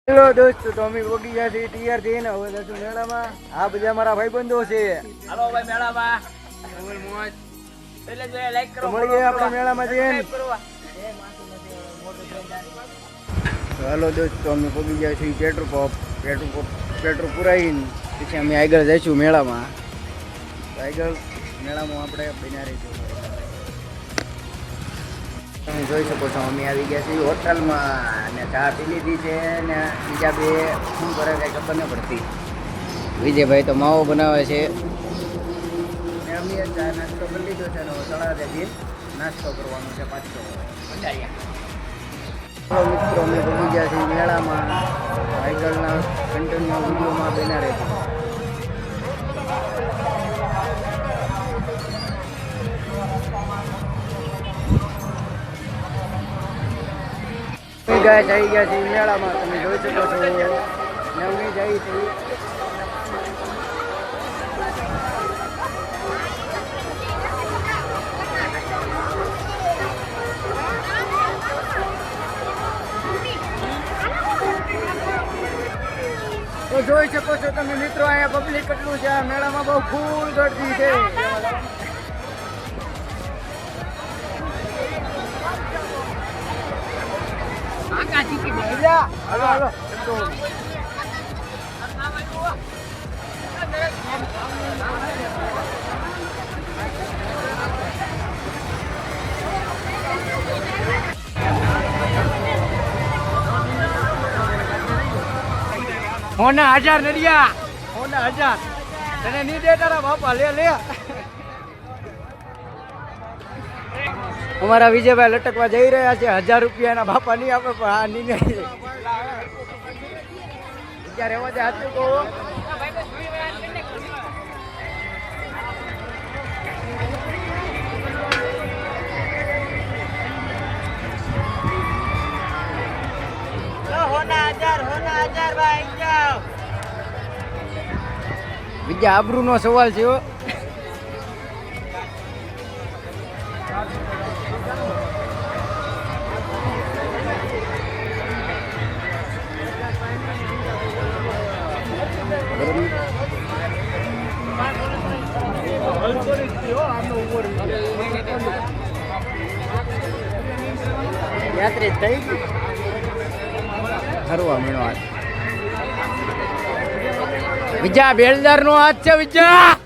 Hello દોસ્તો, તો અમે વગી ગયા છીએ તૈયાર થઈને હવે જશું મેળામાં. આ બધા મારા ભાઈબંધો છે. હાલો ભાઈ મેળામાં મોજ એટલે જો લાઈક કરો, મળીએ આપણે મેળામાં જઈને. હાલો દોસ્તો, અમે પગી ગયા છીએ પેટ્રોલ પુરાઈને પછી અમે આગળ જઈશું મેળામાં. આગળ મેળામાં આપણે બન્યા રહીશું. તમે જોઈ શકો છો અમે આવી ગયા છીએ હોટલમાં અને ચા પી લીધી છે ને બીજા બે શું કરે કંઈ ખબર ન પડતી. વિજયભાઈ તો માવો બનાવે છે ને અમે ચા નાસ્તો કરી લીધો છે ને તળાવે જઈને નાસ્તો કરવાનો છે પાછો. મિત્રો અમે પહોંચી ગયા છીએ મેળામાં. આગળના કન્ટિન્યુ વિડીયોમાં બેના રહેશે. ગાય જઈ ગયા છે મેળામાં, તમે જોઈ શકો છો. નવમી જઈ છે. તો જોઈ શકો છો તમે મિત્રો, અહીંયા પબ્લિક કેટલું છે. આ મેળામાં બહુ ફૂલ ગળતી છે. હોના 1000 નડિયા, હોના 1000 તને નહીં દે તારા બાપા. લે અમારા વિજયભાઈ લટકવા જઈ રહ્યા છે. 1000 રૂપિયાના બાપા નહીં આપે પણ આ નહીં અત્યારે એવા હાથું કહો. હોના 1000 ભાઈ જાઓ. વિજય આબરૂ નો સવાલ છે. યાત્રી થઈ હરવા મેળો હાથ. વિજા બેલદાર નો હાથ છે. વિજા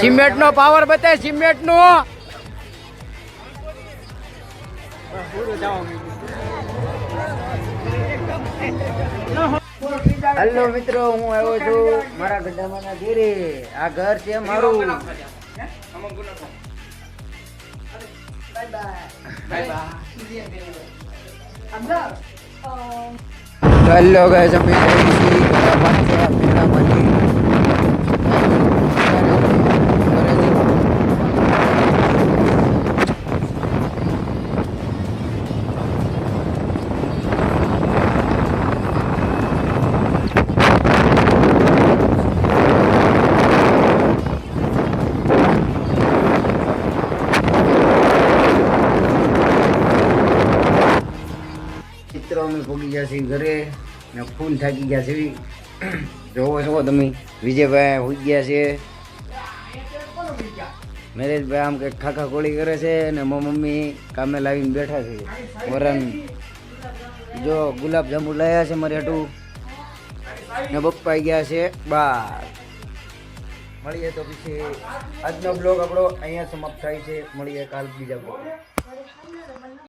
સિમેન્ટ નો પાવર બતાય. સિમેન્ટ નો હેલો મિત્રો, હું આવ્યો છું મારા ગઢામાના ઘેરે. આ ઘર છે મારું. હેલો ગાઈસ, અમે અમે પહોંચી ગયા છીએ ઘરે ને ફૂલ થાકી ગયા છે. જોવો છો તમે, વિજયભાઈ હોઈ ગયા છે. નરેશભાઈ આમ કંઈક ખાખા કોળી કરે છે ને મમ્મી કામે લાવીને બેઠા છે. વરણ જો ગુલાબજાંબુ લાવ્યા છે મારે હાટું ને પપ્પા ગયા છે બહાર. મળીએ તો પછી આજનો બ્લોગ આપણો અહીંયા સમાપ્ત થાય છે. મળીએ કાલ બીજા બ્લોગ.